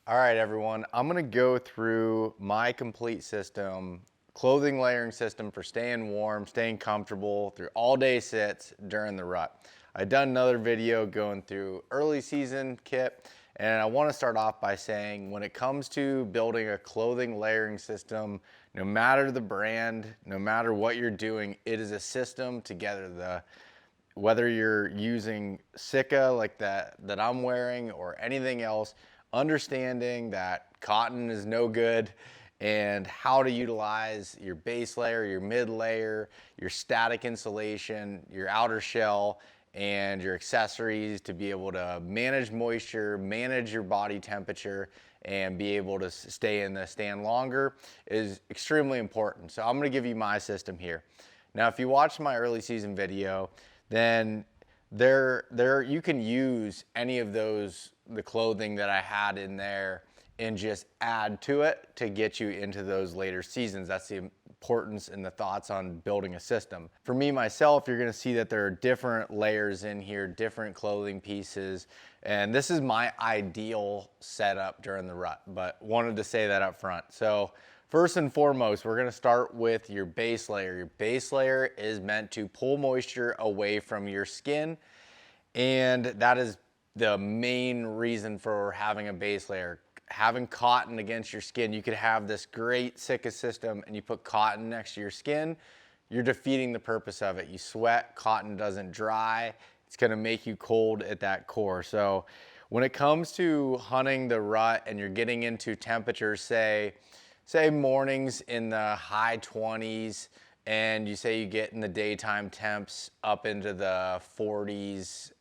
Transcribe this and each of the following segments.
All right, everyone, I'm gonna go through my complete system, clothing layering system for staying warm, staying comfortable through all day sits during the rut. I've done another video going through early season kit, and I wanna start off by saying when it comes to building a clothing layering system, no matter the brand, no matter what you're doing, it is a system together. Whether you're using SITKA like that I'm wearing or anything else, understanding that cotton is no good and how to utilize your base layer, your mid layer, your static insulation, your outer shell, and your accessories to be able to manage moisture, manage your body temperature, and be able to stay in the stand longer is extremely important. So I'm gonna give you my system here. Now, if you watched my early season video, then you can use any of the clothing that I had in there and just add to it to get you into those later seasons. That's the importance and the thoughts on building a system. For me, myself, you're gonna see that there are different layers in here, different clothing pieces, and this is my ideal setup during the rut, but wanted to say that up front. So first and foremost, we're gonna start with your base layer. Your base layer is meant to pull moisture away from your skin, and that is the main reason for having a base layer. Having cotton against your skin, you could have this great SITKA system and you put cotton next to your skin, you're defeating the purpose of it. You sweat, cotton doesn't dry, it's gonna make you cold at that core. So when it comes to hunting the rut and you're getting into temperatures, say mornings in the high 20s, and you say you get in the daytime temps up into the 40s,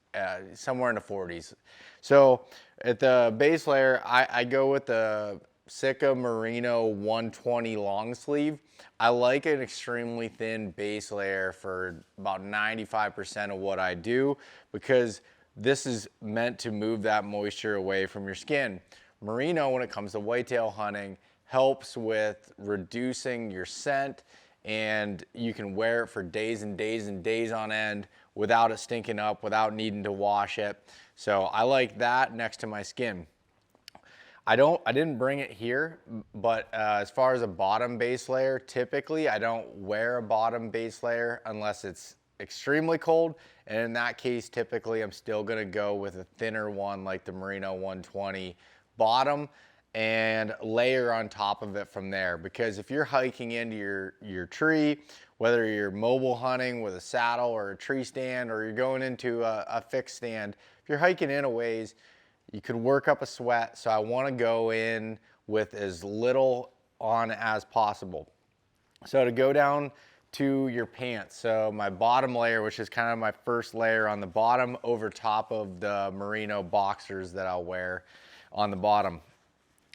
somewhere in the 40s. So at the base layer, I go with the SITKA Merino 120 long sleeve. I like an extremely thin base layer for about 95% of what I do because this is meant to move that moisture away from your skin. Merino, when it comes to whitetail hunting, helps with reducing your scent, and you can wear it for days and days and days on end without it stinking up, without needing to wash it. So I like that next to my skin. I didn't bring it here, but as far as a bottom base layer, typically I don't wear a bottom base layer unless it's extremely cold. And in that case, typically I'm still gonna go with a thinner one like the Merino 120 bottom and layer on top of it from there. Because if you're hiking into your tree, whether you're mobile hunting with a saddle or a tree stand, or you're going into a fixed stand, if you're hiking in a ways, you could work up a sweat. So I wanna go in with as little on as possible. So to go down to your pants, so my bottom layer, which is kind of my first layer on the bottom over top of the merino boxers that I'll wear on the bottom.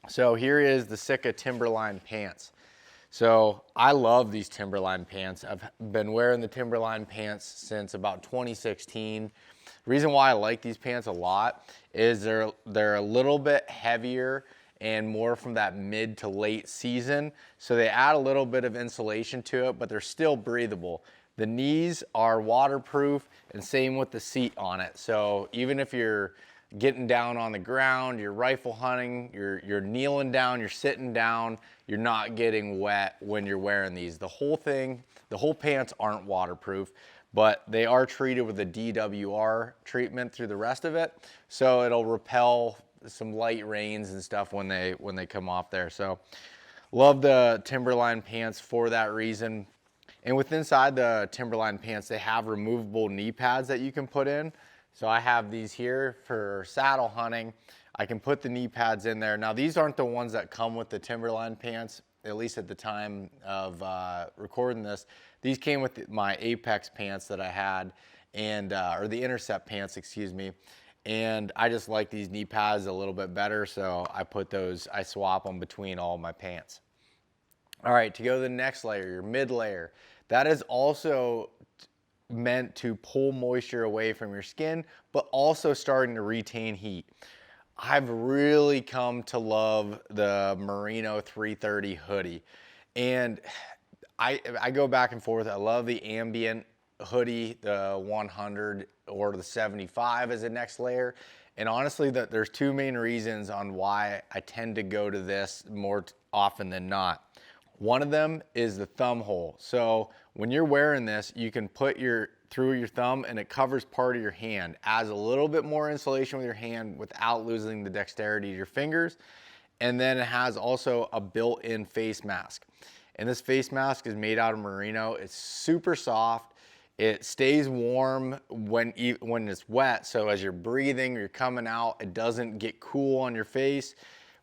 So here is the SITKA Timberline pants. So I love these Timberline pants. I've been wearing the Timberline pants since about 2016. The reason why I like these pants a lot is they're a little bit heavier and more from that mid to late season. So they add a little bit of insulation to it, but they're still breathable. The knees are waterproof, and same with the seat on it. So even if you're getting down on the ground, you're rifle hunting, you're kneeling down, you're sitting down, you're not getting wet when you're wearing these. The whole pants aren't waterproof, but they are treated with a DWR treatment through the rest of it. So it'll repel some light rains and stuff when they come off there. So love the Timberline pants for that reason. And with inside the Timberline pants, they have removable knee pads that you can put in. So I have these here for saddle hunting. I can put the knee pads in there. Now these aren't the ones that come with the Timberline pants, at least at the time of recording this. These came with my Apex pants that I had, and or the Intercept pants, excuse me. And I just like these knee pads a little bit better, so I swap them between all my pants. All right, to go to the next layer, your mid layer. That is also meant to pull moisture away from your skin, but also starting to retain heat. I've really come to love the Merino 330 hoodie. And I go back and forth. I love the ambient hoodie, the 100 or the 75 as a next layer. And honestly, there's two main reasons on why I tend to go to this more often than not. One of them is the thumb hole. So when you're wearing this, you can put through your thumb and it covers part of your hand, adds a little bit more insulation with your hand without losing the dexterity of your fingers. And then it has also a built-in face mask. And this face mask is made out of merino. It's super soft. It stays warm when it's wet. So as you're breathing, you're coming out, it doesn't get cool on your face.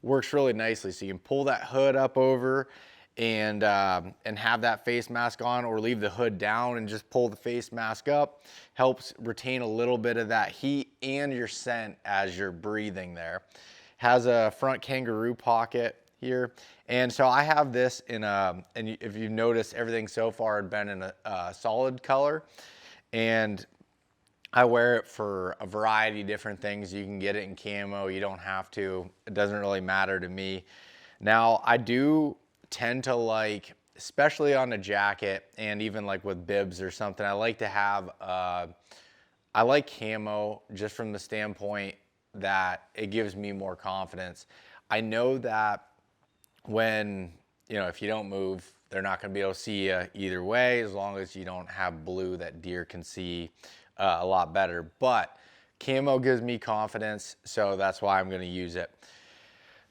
Works really nicely. So you can pull that hood up over and have that face mask on, or leave the hood down and just pull the face mask up. Helps retain a little bit of that heat and your scent as you're breathing there. Has a front kangaroo pocket here. And so I have this in and if you've noticed, everything so far had been in a solid color. And I wear it for a variety of different things. You can get it in camo, you don't have to. It doesn't really matter to me. Now, I do tend to like, especially on a jacket and even like with bibs or something, I like to have, I like camo just from the standpoint that it gives me more confidence. I know that when, if you don't move, they're not gonna be able to see you either way, as long as you don't have blue that deer can see a lot better. But camo gives me confidence, so that's why I'm gonna use it.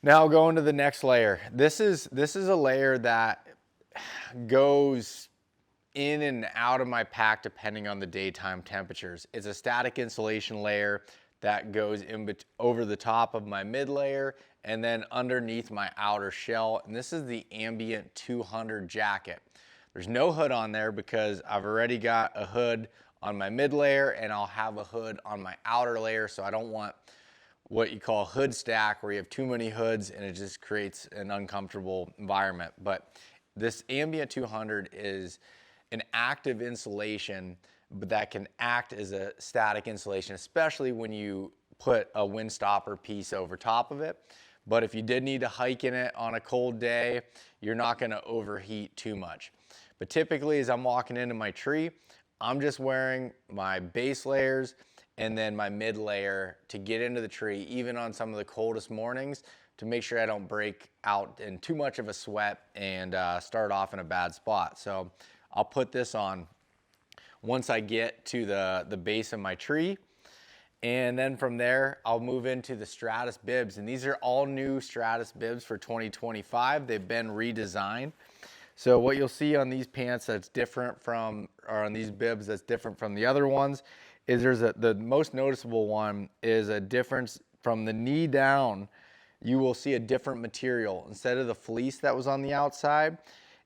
Now going to the next layer. This is a layer that goes in and out of my pack depending on the daytime temperatures. It's a static insulation layer that goes over the top of my mid layer and then underneath my outer shell. And this is the Ambient 200 jacket. There's no hood on there because I've already got a hood on my mid layer and I'll have a hood on my outer layer, so I don't want what you call a hood stack where you have too many hoods and it just creates an uncomfortable environment. But this Ambient 200 is an active insulation, but that can act as a static insulation, especially when you put a wind stopper piece over top of it. But if you did need to hike in it on a cold day, you're not gonna overheat too much. But typically as I'm walking into my tree, I'm just wearing my base layers and then my mid layer to get into the tree, even on some of the coldest mornings, to make sure I don't break out in too much of a sweat and start off in a bad spot. So I'll put this on once I get to the base of my tree. And then from there, I'll move into the Stratus bibs. And these are all new Stratus bibs for 2025. They've been redesigned. So what you'll see on these pants that's different from, or on these bibs that's different from the other ones, is the most noticeable one is a difference from the knee down. You will see a different material. Instead of the fleece that was on the outside,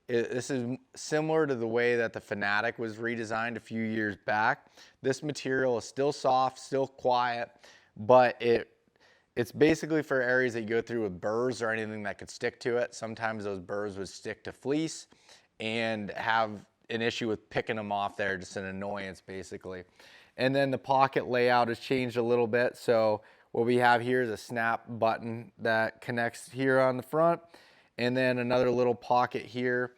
this is similar to the way that the Fanatic was redesigned a few years back. This material is still soft, still quiet, but it's basically for areas that you go through with burrs or anything that could stick to it. Sometimes those burrs would stick to fleece and have an issue with picking them off there, just an annoyance basically. And then the pocket layout has changed a little bit. So what we have here is a snap button that connects here on the front, and then another little pocket here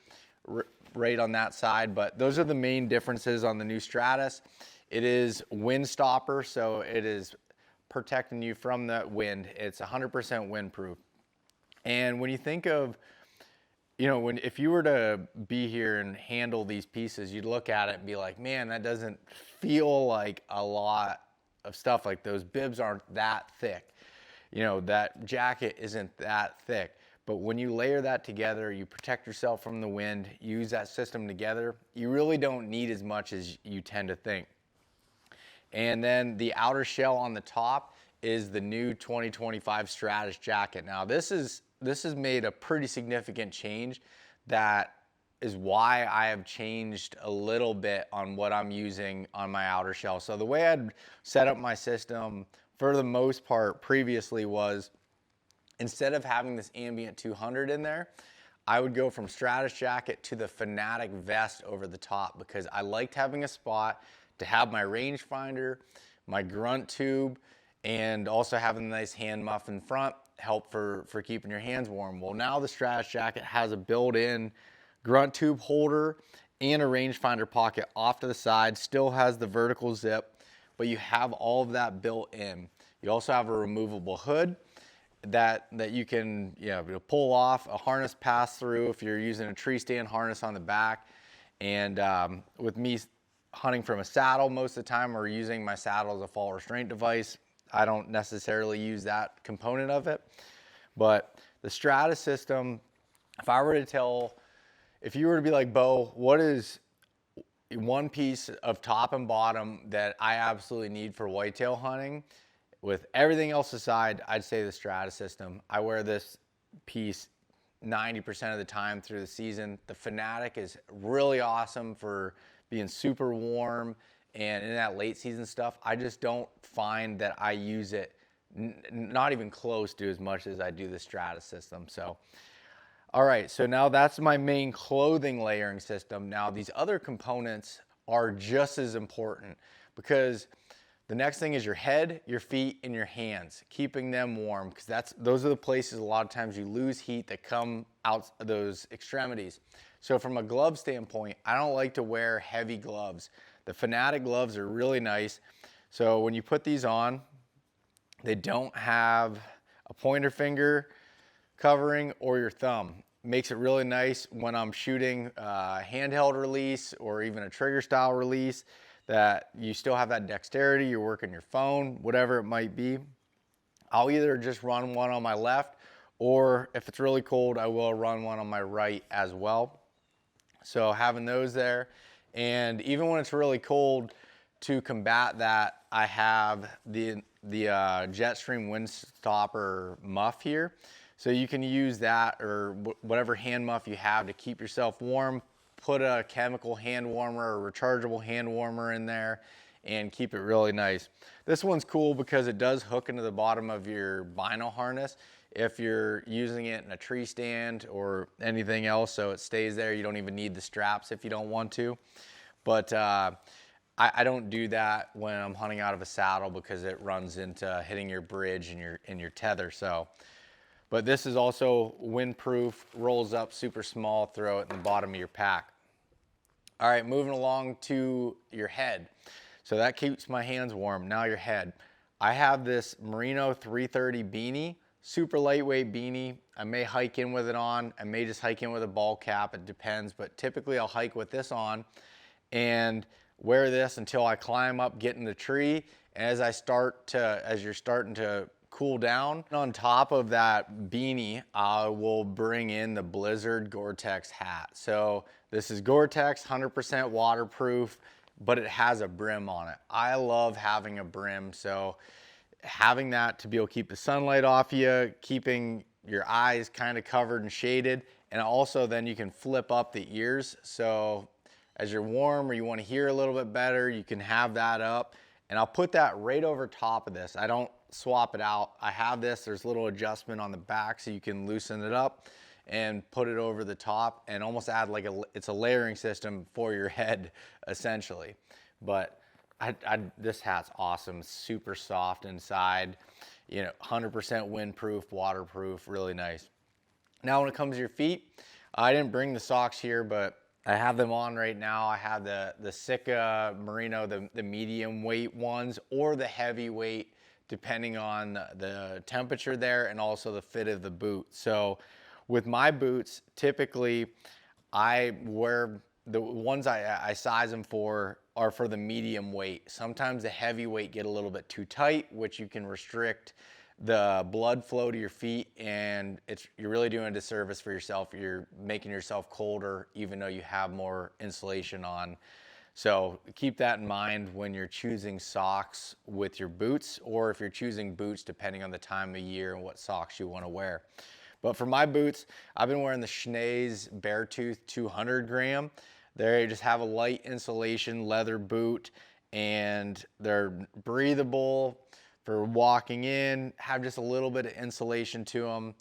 right on that side. But those are the main differences on the new Stratus. It is wind stopper, so it is protecting you from the wind. It's 100% windproof. And when you think of, if you were to be here and handle these pieces, you'd look at it and be like, man, that doesn't feel like a lot of stuff. Like those bibs aren't that thick. That jacket isn't that thick. But when you layer that together, you protect yourself from the wind, use that system together, you really don't need as much as you tend to think. And then the outer shell on the top is the new 2025 Stratus jacket. Now this has made a pretty significant change. That is why I have changed a little bit on what I'm using on my outer shell. So the way I'd set up my system for the most part previously was, instead of having this Ambient 200 in there, I would go from Stratus jacket to the Fanatic vest over the top, because I liked having a spot to have my rangefinder, my grunt tube, and also having a nice hand muff in front, help for keeping your hands warm. Well, now the Stratus jacket has a built-in grunt tube holder and a rangefinder pocket off to the side, still has the vertical zip, but you have all of that built in. You also have a removable hood that you can pull off, a harness pass through if you're using a tree stand harness on the back. And with me hunting from a saddle most of the time, or using my saddle as a fall restraint device, I don't necessarily use that component of it. But the Strata system, if I were to tell, if you were to be like, Beau, what is one piece of top and bottom that I absolutely need for whitetail hunting? With everything else aside, I'd say the Strata system. I wear this piece 90% of the time through the season. The Fanatic is really awesome for being super warm and in that late season stuff. I just don't find that I use it not even close to as much as I do the Strata system. So, all right, so now that's my main clothing layering system. Now these other components are just as important, because the next thing is your head, your feet, and your hands, keeping them warm, because those are the places a lot of times you lose heat that come out of those extremities. So from a glove standpoint, I don't like to wear heavy gloves. The Fanatic gloves are really nice. So when you put these on, they don't have a pointer finger covering or your thumb. Makes it really nice when I'm shooting handheld release or even a trigger style release, that you still have that dexterity, you're working your phone, whatever it might be. I'll either just run one on my left, or if it's really cold, I will run one on my right as well. So having those there, and even when it's really cold, to combat that, I have the Jetstream Windstopper muff here. So you can use that, or whatever hand muff you have, to keep yourself warm. Put a chemical hand warmer or rechargeable hand warmer in there and keep it really nice. This one's cool because it does hook into the bottom of your vinyl harness if you're using it in a tree stand or anything else, so it stays there. You don't even need the straps if you don't want to. But I don't do that when I'm hunting out of a saddle, because it runs into hitting your bridge and your tether. So, but this is also windproof, rolls up super small, throw it in the bottom of your pack. All right, moving along to your head. So that keeps my hands warm. Now your head. I have this merino 330 beanie, super lightweight beanie. I may hike in with it on. I may just hike in with a ball cap. It depends, but typically I'll hike with this on and wear this until I climb up, get in the tree. As you're starting to cool down, on top of that beanie, I will bring in the Blizzard Gore-Tex hat. So this is Gore-Tex, 100% waterproof, but it has a brim on it. I love having a brim, so having that to be able to keep the sunlight off you, keeping your eyes kind of covered and shaded, and also then you can flip up the ears. So as you're warm or you want to hear a little bit better, you can have that up. And I'll put that right over top of this. I don't swap it out. I have this, there's a little adjustment on the back so you can loosen it up and put it over the top and almost add like it's a layering system for your head essentially. But this hat's awesome, super soft inside, 100% windproof, waterproof, really nice. Now when it comes to your feet, I didn't bring the socks here, but I have them on right now. I have the SITKA merino, the medium weight ones, or the heavy weight, depending on the temperature there and also the fit of the boot. So with my boots, typically I wear the ones I size them for are for the medium weight. Sometimes the heavy weight get a little bit too tight, which you can restrict the blood flow to your feet, and you're really doing a disservice for yourself. You're making yourself colder even though you have more insulation on. So keep that in mind when you're choosing socks with your boots, or if you're choosing boots depending on the time of year and what socks you want to wear. But for my boots, I've been wearing the Schnee's Beartooth 200 gram. They just have a light insulation leather boot, and they're breathable for walking in, have just a little bit of insulation to them.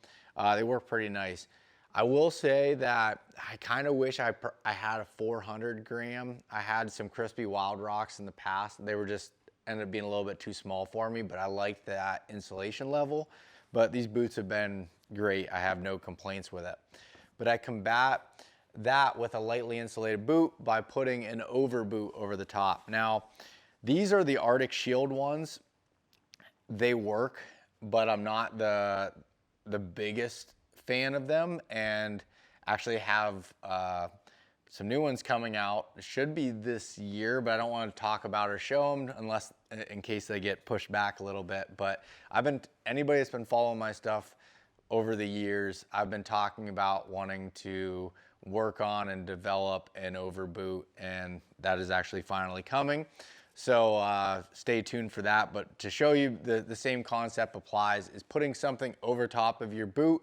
They work pretty nice. I will say that I kind of wish I had a 400 gram. I had some crispy Wild Rocks in the past. They were just ended up being a little bit too small for me, but I like that insulation level. But these boots have been great. I have no complaints with it. But I combat that with a lightly insulated boot by putting an overboot over the top. Now, these are the Arctic Shield ones. They work, but I'm not the biggest fan of them, and actually have some new ones coming out. It should be this year, but I don't want to talk about or show them unless in case they get pushed back a little bit. But anybody that's been following my stuff over the years, I've been talking about wanting to work on and develop an overboot, and that is actually finally coming. So stay tuned for that. But to show you the same concept applies, is putting something over top of your boot,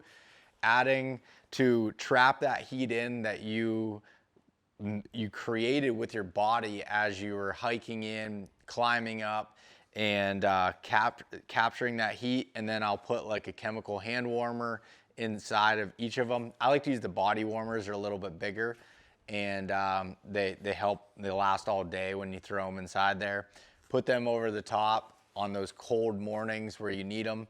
adding to trap that heat in that you created with your body as you were hiking in, climbing up, and capturing that heat. And then I'll put like a chemical hand warmer inside of each of them. I like to use the body warmers. They're a little bit bigger, and they last all day when you throw them inside there. Put them over the top on those cold mornings where you need them.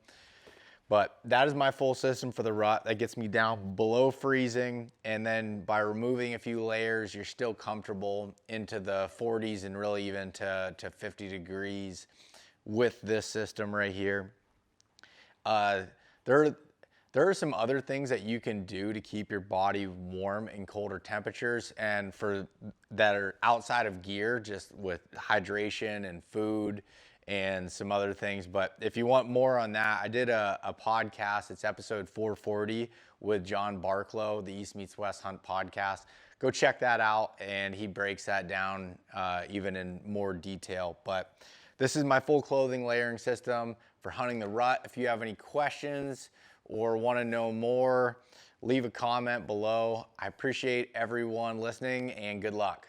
But that is my full system for the rut. That gets me down below freezing, and then by removing a few layers, you're still comfortable into the 40s and really even to 50 degrees with this system right here. There are some other things that you can do to keep your body warm in colder temperatures, and that are outside of gear, just with hydration and food and some other things. But if you want more on that, I did a podcast. It's episode 440 with John Barklow, the East Meets West Hunt podcast. Go check that out, and he breaks that down even in more detail. But this is my full clothing layering system for hunting the rut. If you have any questions or want to know more, leave a comment below. I appreciate everyone listening, and good luck.